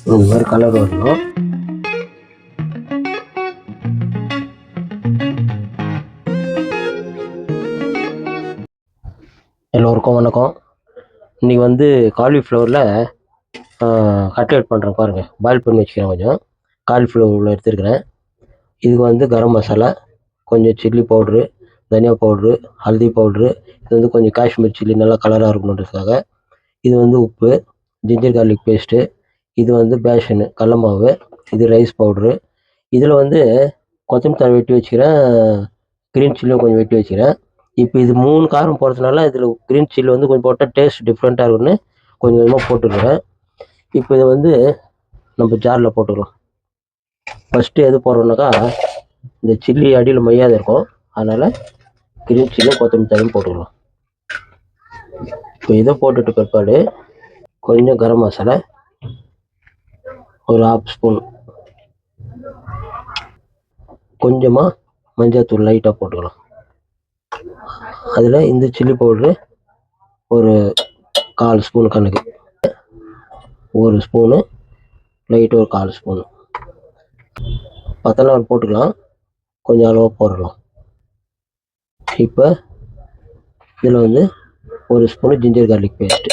இந்த மாதிரி கலர் வரணும். எல்லோருக்கும் வணக்கம். இன்றைக்கி வந்து காலிஃப்ளவரில் கட்லெட் பண்ணுறேன் பாருங்கள். பாயில் பண்ணி வச்சுக்கிறேன். கொஞ்சம் காலிஃப்ளவர் எடுத்துருக்கிறேன். இதுக்கு வந்து கரம் மசாலா, கொஞ்சம் சில்லி பவுட்ரு, தனியா பவுட்ரு, ஹல்தி பவுட்ரு, இது வந்து கொஞ்சம் காஷ்மீர் சில்லி நல்லா கலராக இருக்கணுன்றதுக்காக. இது வந்து உப்பு, ஜிஞ்சர் கார்லிக் பேஸ்ட்டு, இது வந்து பேஷனு கடல மாவு, இது ரைஸ் பவுட்ரு. இதில் வந்து கொத்தமல்லி தழை வெட்டி வச்சுக்கிறேன், க்ரீன் சில்லியும் கொஞ்சம் வெட்டி வச்சுக்கிறேன். இப்போ இது 3 காரம் போடுறதுனால இதில் க்ரீன் சில்லி வந்து கொஞ்சம் போட்டால் டேஸ்ட் டிஃப்ரெண்ட்டாக இருக்குன்னு கொஞ்சம் கொஞ்சமாக போட்டுக்கிறேன். இப்போ இதை வந்து நம்ம ஜாரில் போட்டுக்கலாம். ஃபஸ்ட்டு எது போடுறோம்னாக்கா, இந்த சில்லி அடியில் மையாத இருக்கும், அதனால் க்ரீன் சில்லியும் கொத்தமல்லி தழையும் போட்டுக்கலாம். இப்போ இதை போட்டுட்டு பிற்பாடு கொஞ்சம் கரம் மசாலா, ஒரு 1/2 ஸ்பூன், கொஞ்சமாக மஞ்சள்தூள் லைட்டாக போட்டுக்கலாம். அதில் இந்த சில்லி பவுட்ரு ஒரு 1/4 ஸ்பூன் கணக்கு, 1 ஸ்பூனு லைட்டு, ஒரு 1/4 ஸ்பூனு பத்தெல்லாம் போட்டுக்கலாம், கொஞ்சம் அளவாக போடலாம். இப்போ இதில் வந்து 1 ஸ்பூனு ஜிஞ்சர் கார்லிக் பேஸ்ட்டு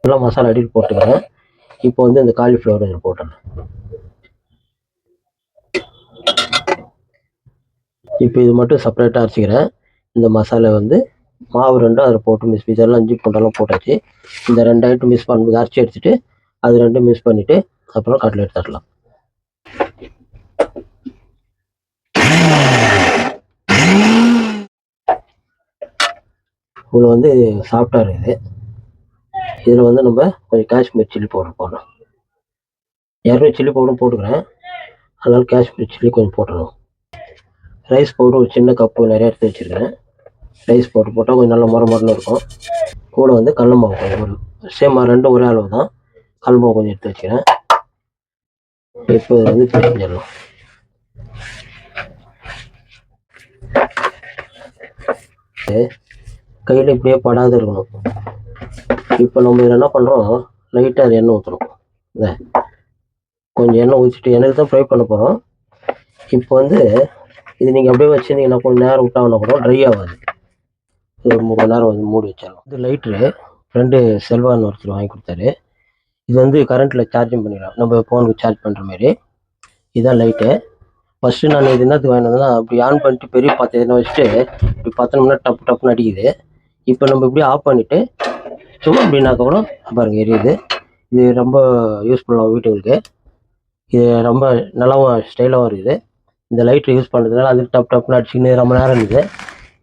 எல்லாம் மசாலா அடியில் போட்டுக்கிறேன். இப்போ வந்து இந்த காலிஃப்ளவர் இதில் போட்டுறேன். இப்போ இது மட்டும் செப்பரேட்டாக அரைச்சிக்கிறேன். இந்த மசாலா வந்து மாவு ரெண்டும் அதில் போட்டு மிக்ஸ் இதெல்லாம் இஞ்சி பூண்டெல்லாம் போட்டாச்சு. இந்த 2 ஐட்டம் மிக்ஸ் பண்ணி அரைச்சி எடுத்துகிட்டு அது 2 மிக்ஸ் பண்ணிவிட்டு அப்புறம் கட்லெட் தரலாம். இவ்வளோ வந்து சாஃப்டாக இருக்குது. இதில் வந்து நம்ம கொஞ்சம் காஷ்மீர் சில்லி பவுடர் போடணும். ஏற்கனவே சில்லி பவுடரும் போட்டுக்கிறேன், அதனால் காஷ்மீர் சில்லி கொஞ்சம் போட்டுடணும். ரைஸ் பவுடர் ஒரு சின்ன கப்பு நிறையா எடுத்து வச்சுருக்கிறேன். ரைஸ் பவுடர் போட்டால் கொஞ்சம் நல்லா மொரன்னு இருக்கும். கூட வந்து கடல மாவு கொஞ்சம், ஒரு சேம் ரெண்டும் ஒரே அளவு தான், கடல மாவு கொஞ்சம் எடுத்து வச்சுக்கிறேன். இப்போ இதை வந்து பிரிஞ்சிடலாம். கையில் இப்படியே படாத இருக்கணும். இப்போ நம்ம இதில் என்ன பண்ணுறோம், லைட்டாக அது எண்ணெய் ஊற்றணும். கொஞ்சம் எண்ணெய் ஊற்றிட்டு எண்ணெயில் தான் ஃப்ரை பண்ண போகிறோம். இப்போ வந்து இது நீங்கள் அப்படியே வச்சுருந்தீங்கன்னா கொஞ்சம் நேரம் விட்டாங்கன்னா கூட ட்ரை ஆகாது. ஒரு 3 மணி நேரம் வந்து மூடி வச்சிடலாம். இது லைட்ரு ஃப்ரெண்டு செல்வான்னு ஒருத்தர் வாங்கி கொடுத்தாரு. இது வந்து கரண்ட்டில் சார்ஜிங் பண்ணிடலாம், நம்ம ஃபோனுக்கு சார்ஜ் பண்ணுற மாதிரி. இதுதான் லைட்டு. ஃபஸ்ட்டு நான் இது என்னத்துக்கு வாங்கினதுன்னா, அப்படி ஆன் பண்ணிட்டு பெரிய பாத்திரம் எதுனா வச்சுட்டு இப்படி பார்த்தோம்னா டப்பு டப்புன்னு அடிக்குது. இப்போ நம்ம இப்படியே ஆஃப் பண்ணிவிட்டு சும்மா அப்படின்னாக்க கூட பாருங்கள் எரியுது. இது ரொம்ப யூஸ்ஃபுல்லாகும் வீட்டுங்களுக்கு. இது ரொம்ப நல்லாவும் ஸ்டைலாகவும் இருக்குது. இந்த லைட் யூஸ் பண்ணுறதுனால அது டப் டப்னு அடிச்சுக்கின்னு ரொம்ப நேரம் இருக்குது.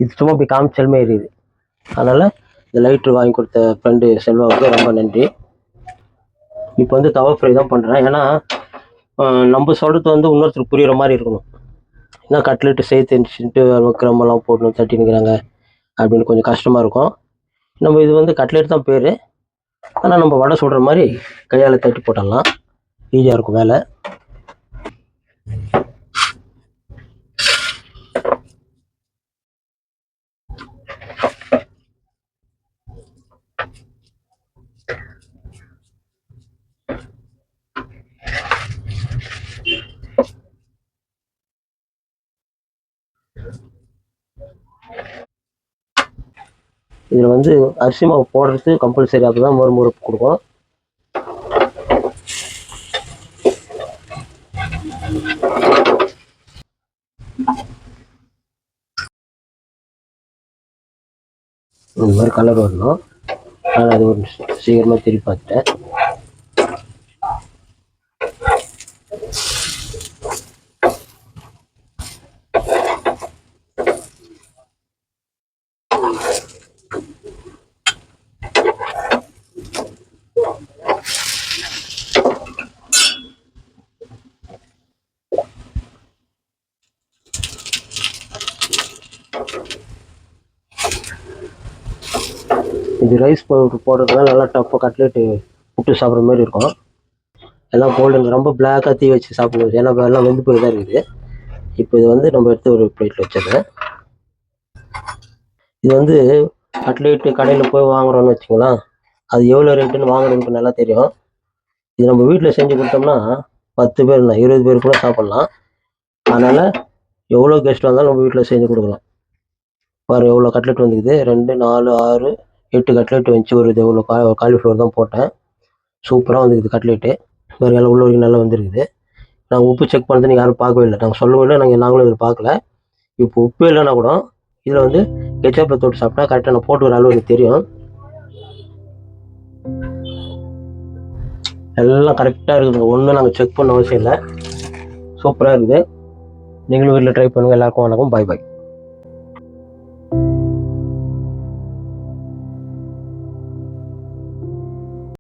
இது சும்மா இப்படி காமிச்சாலுமே எரியுது. அதனால் இந்த லைட்ரு வாங்கி கொடுத்த ஃப்ரெண்டு செல்வாவுக்கு ரொம்ப நன்றி. இப்போ வந்து தவா ஃப்ரை தான் பண்ணுறேன். ஏன்னா நம்ம சொல்கிறது வந்து இன்னொருத்தருக்கு புரிகிற மாதிரி இருக்கணும். ஏன்னா கட்லெட்டு செய்ய தெரிஞ்சுட்டு கிரம்பெல்லாம் போடணும் தட்டினுக்கிறாங்க அப்படின்னு கொஞ்சம் கஷ்டமாக இருக்கும். நம்ம இது வந்து கட்லெட் தான் பேர், ஆனால் நம்ம வடை சுடுற மாதிரி கையால் தட்டி போட்டுடலாம், ஈஸியாக இருக்கும் வேலை. இதில் வந்து அரிசி மாவு போடுறது கம்பல்சரி, அப்போ தான் மொறு மொறுப்பு கொடுக்கும். இந்த மாதிரி கலர் வரணும். ஆனால் அது ஒரு சீக்கிரமாக திருப்பி பார்த்துட்டேன். இது ரைஸ் பவுடர் போடுறதுனால நல்லா டஃப்பாக கட்லெட்டு புட்டு சாப்பிட்ற மாதிரி இருக்கும். எல்லாம் கோல்டன் ரொம்ப பிளாக்காக தீ வச்சு சாப்பிடுவோம், ஏன்னா எல்லாம் வெந்து போய் தான் இருக்குது. இப்போ இது வந்து நம்ம எடுத்து ஒரு பிளேட்டில் வச்சிடுறேன். இது வந்து கட்லெட்டு கடையில் போய் வாங்குறோன்னு வச்சுக்கலாம், அது எவ்வளோ ரேட்டுன்னு வாங்குறதுக்கு நல்லா தெரியும். இது நம்ம வீட்டில் செஞ்சு கொடுத்தோம்னா 10 பேர் இல்லை 20 பேர் கூட சாப்பிட்லாம். அதனால் எவ்வளோ கெஸ்ட் வந்தாலும் நம்ம வீட்டில் செஞ்சு கொடுக்கலாம். பாரு எவ்வளோ கட்லெட் வந்துக்குது, 2, 4, 6, 8 கட்லெட் வந்துச்சு. ஒரு இது எவ்வளோ காலிஃப்ளவர் தான் போட்டேன். சூப்பராக வந்துக்குது கட்லெட்டு. பாரு எல்லாம் உள்ள வரைக்கும் நல்லா வந்துருக்குது. நாங்கள் உப்பு செக் பண்ணுறது யாரும் பார்க்கவே இல்லை. நாங்கள் சொல்லவும் இல்லை, நாங்களும் இதில் பார்க்கல. இப்போ உப்பு இல்லைன்னா கூட இதில் வந்து கெச்சப்பை தொட்டு சாப்பிட்டா கரெக்டாக நான் போட்டுக்கிற அளவு எனக்கு தெரியும். எல்லாம் கரெக்டாக இருக்குதுங்க. ஒன்றும் நாங்கள் செக் பண்ண அவசியம் இல்லை. சூப்பராக இருக்குது. நீங்களும் வீட்டில் ட்ரை பண்ணுங்கள். எல்லாருக்கும் வணக்கம். பாய் பாய்.